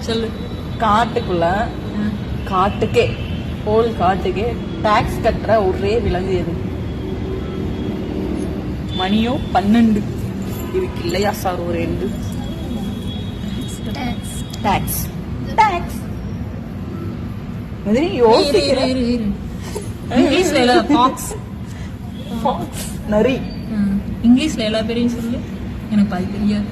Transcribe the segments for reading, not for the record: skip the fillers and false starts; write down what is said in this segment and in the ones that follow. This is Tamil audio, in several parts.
சொல்லு. காட்டுக்குள்ள காட்டுக்கே டாக்ஸ் கட்டுற ஒரே விலங்கு எது? மணியோ 12. இதுக்கு இல்லையா சார் ஒரு எண்டு? டாக்ஸ் யோசிக்கிறேன். இங்கிலீஷ்ல எல்லா ஃபாக்ஸ் நரி. இங்கிலீஷ்ல எல்லா பேரையும் சொல்லு. எனக்கு அது தெரியாது.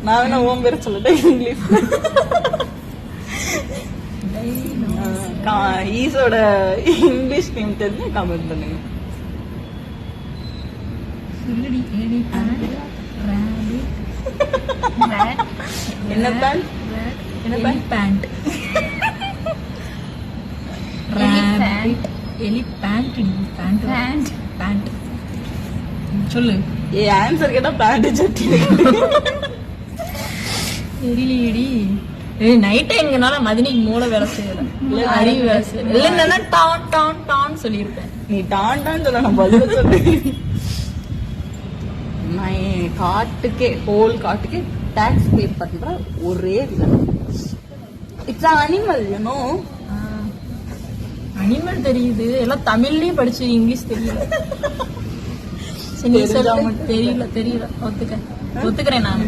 நான் வேணா உன் பேரை சொல்லிட்டேன் இங்கிலீஷ். ஈஸோட இங்கிலீஷ் நேம் தெரிஞ்சு கமெண்ட் பண்ணுங்க. என்ன பேண்ட்? பேண்ட் சொல்லு. ஆன்சர் கேட்டா பேண்ட் சட்டி. தெரியலடி. நைட் டைம்னால மதினிக்கு மூளை வேலை செய்யல, அறிவு வேலை செய்யல. இல்லைன்னா டான் டான் டான் சொல்லியிருப்பேன். நீ டான் டான் சொல்ல நான் பதில சொல்றேன். நான் காட்டுக்கே டாக்ஸ் பே பண்ற ஒரே விலங்கு. It's animal, you know. Animal தெரியுது, எல்லாம் தமிழ்லயும் படிச்சு இங்கிலீஷ் தெரியல. தெரியல ஒத்துக்கிறேன் நான்.